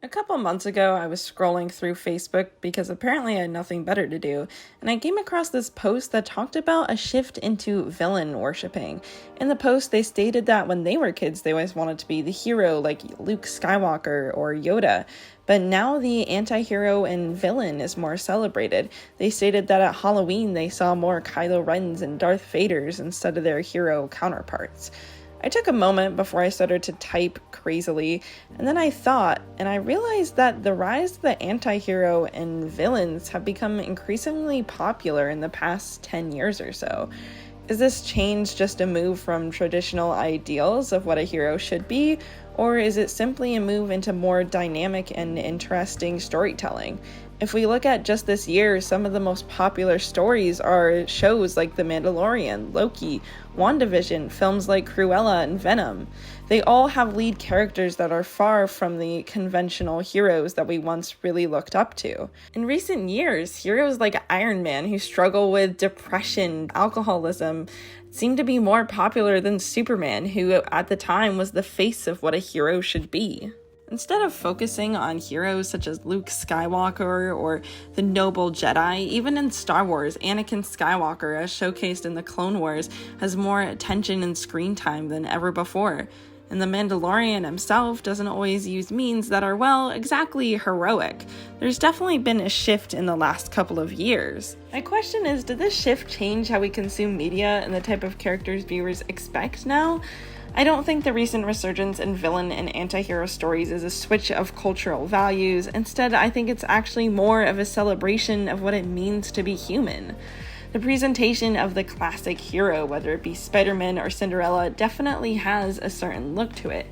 A couple months ago, I was scrolling through Facebook because apparently I had nothing better to do, and I came across this post that talked about a shift into villain worshipping. In the post, they stated that when they were kids, they always wanted to be the hero like Luke Skywalker or Yoda, but now the anti-hero and villain is more celebrated. They stated that at Halloween, they saw more Kylo Rens and Darth Vaders instead of their hero counterparts. I took a moment before I started to type crazily, and then I thought, and I realized that the rise of the anti-hero and villains have become increasingly popular in the past 10 years or so. Is this change just a move from traditional ideals of what a hero should be, or is it simply a move into more dynamic and interesting storytelling? If we look at just this year, some of the most popular stories are shows like The Mandalorian, Loki, WandaVision, films like Cruella and Venom. They all have lead characters that are far from the conventional heroes that we once really looked up to. In recent years, heroes like Iron Man, who struggle with depression, alcoholism, seem to be more popular than Superman, who at the time was the face of what a hero should be. Instead of focusing on heroes such as Luke Skywalker or the Noble Jedi, even in Star Wars, Anakin Skywalker, as showcased in the Clone Wars, has more attention and screen time than ever before. And the Mandalorian himself doesn't always use means that are, well, exactly heroic. There's definitely been a shift in the last couple of years. My question is, did this shift change how we consume media and the type of characters viewers expect now? I don't think the recent resurgence in villain and anti-hero stories is a switch of cultural values. Instead, I think it's actually more of a celebration of what it means to be human. The presentation of the classic hero, whether it be Spider-Man or Cinderella, definitely has a certain look to it.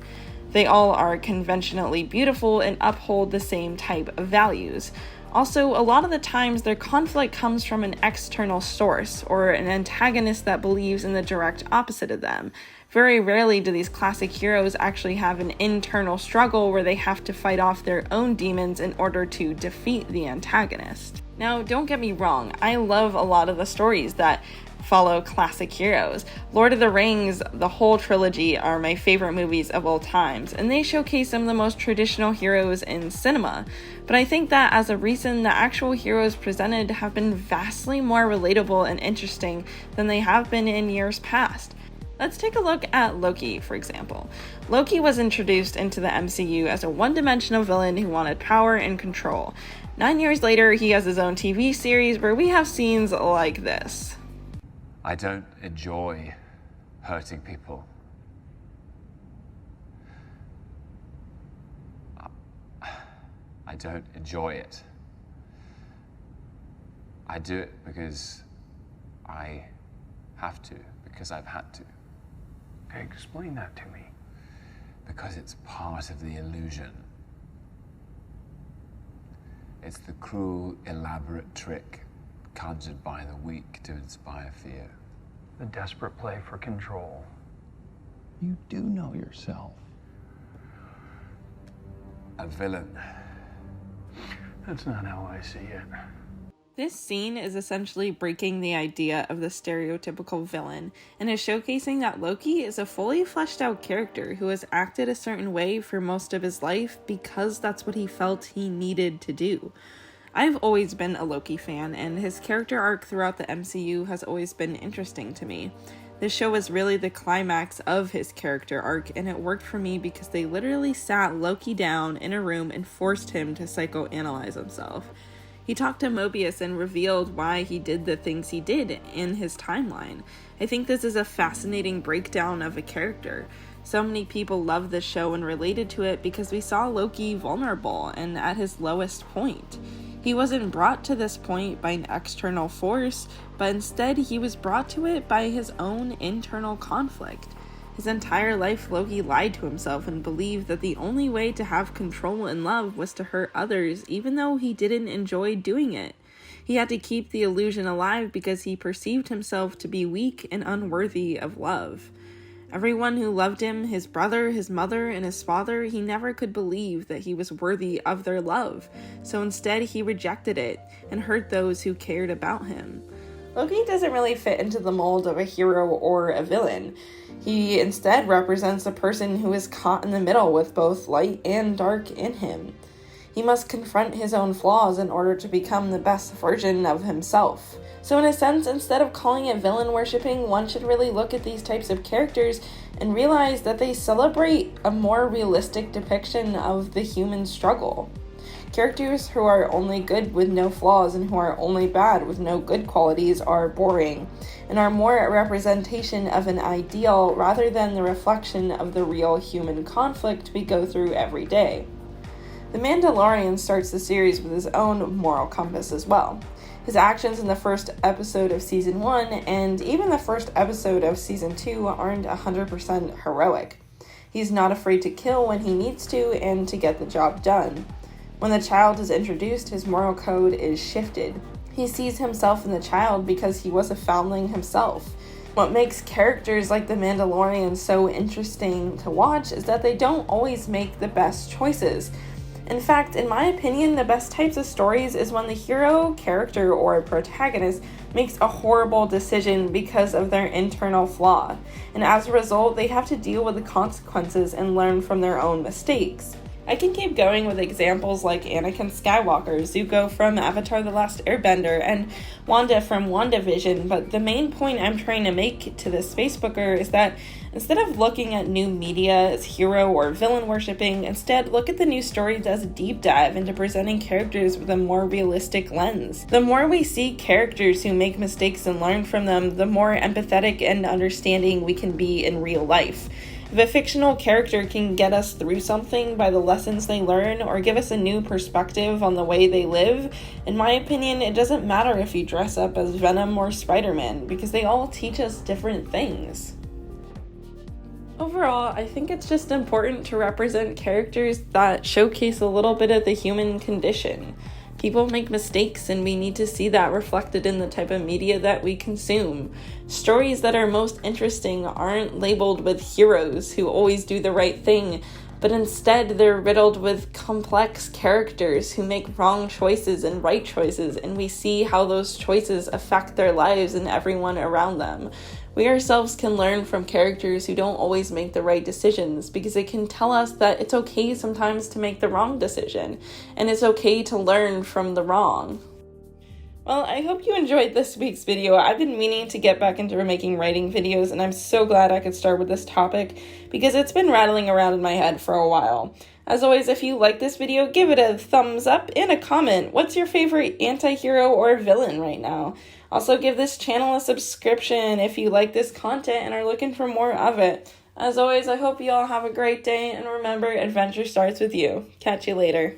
They all are conventionally beautiful and uphold the same type of values. Also, a lot of the times their conflict comes from an external source or an antagonist that believes in the direct opposite of them. Very rarely do these classic heroes actually have an internal struggle where they have to fight off their own demons in order to defeat the antagonist. Now, don't get me wrong, I love a lot of the stories that follow classic heroes. Lord of the Rings, the whole trilogy, are my favorite movies of all times, and they showcase some of the most traditional heroes in cinema. But I think that as of recent, the actual heroes presented have been vastly more relatable and interesting than they have been in years past. Let's take a look at Loki, for example. Loki was introduced into the MCU as a one-dimensional villain who wanted power and control. 9 years later, he has his own TV series where we have scenes like this. I don't enjoy hurting people. I don't enjoy it. I do it because I have to, because I've had to. Okay, explain that to me. Because it's part of the illusion. It's the cruel, elaborate trick conjured by the weak to inspire fear. The desperate play for control. You do know yourself. A villain. That's not how I see it. This scene is essentially breaking the idea of the stereotypical villain and is showcasing that Loki is a fully fleshed out character who has acted a certain way for most of his life because that's what he felt he needed to do. I've always been a Loki fan, and his character arc throughout the MCU has always been interesting to me. This show was really the climax of his character arc, and it worked for me because they literally sat Loki down in a room and forced him to psychoanalyze himself. He talked to Mobius and revealed why he did the things he did in his timeline. I think this is a fascinating breakdown of a character. So many people loved this show and related to it because we saw Loki vulnerable and at his lowest point. He wasn't brought to this point by an external force, but instead he was brought to it by his own internal conflict. His entire life, Loki lied to himself and believed that the only way to have control and love was to hurt others, even though he didn't enjoy doing it. He had to keep the illusion alive because he perceived himself to be weak and unworthy of love. Everyone who loved him, his brother, his mother, and his father, he never could believe that he was worthy of their love. So instead, he rejected it and hurt those who cared about him. Loki doesn't really fit into the mold of a hero or a villain. He instead represents a person who is caught in the middle with both light and dark in him. He must confront his own flaws in order to become the best version of himself. So in a sense, instead of calling it villain worshipping, one should really look at these types of characters and realize that they celebrate a more realistic depiction of the human struggle. Characters who are only good with no flaws and who are only bad with no good qualities are boring, and are more a representation of an ideal rather than the reflection of the real human conflict we go through every day. The Mandalorian starts the series with his own moral compass as well. His actions in the first episode of Season 1 and even the first episode of Season 2 aren't 100% heroic. He's not afraid to kill when he needs to and to get the job done. When the child is introduced, his moral code is shifted. He sees himself in the child because he was a foundling himself. What makes characters like the Mandalorian so interesting to watch is that they don't always make the best choices. In fact, in my opinion, the best types of stories is when the hero, character, or protagonist makes a horrible decision because of their internal flaw, and as a result, they have to deal with the consequences and learn from their own mistakes. I can keep going with examples like Anakin Skywalker, Zuko from Avatar: The Last Airbender, and Wanda from WandaVision, but the main point I'm trying to make to this Facebooker is that instead of looking at new media as hero or villain worshipping, instead look at the new stories as a deep dive into presenting characters with a more realistic lens. The more we see characters who make mistakes and learn from them, the more empathetic and understanding we can be in real life. If a fictional character can get us through something by the lessons they learn or give us a new perspective on the way they live, in my opinion, it doesn't matter if you dress up as Venom or Spider-Man, because they all teach us different things. Overall, I think it's just important to represent characters that showcase a little bit of the human condition. People make mistakes, and we need to see that reflected in the type of media that we consume. Stories that are most interesting aren't labeled with heroes who always do the right thing, but instead they're riddled with complex characters who make wrong choices and right choices, and we see how those choices affect their lives and everyone around them. We ourselves can learn from characters who don't always make the right decisions, because it can tell us that it's okay sometimes to make the wrong decision, and it's okay to learn from the wrong. Well, I hope you enjoyed this week's video. I've been meaning to get back into making writing videos, and I'm so glad I could start with this topic because it's been rattling around in my head for a while. As always, if you like this video, give it a thumbs up and a comment. What's your favorite anti-hero or villain right now? Also, give this channel a subscription if you like this content and are looking for more of it. As always, I hope you all have a great day, and remember, adventure starts with you. Catch you later.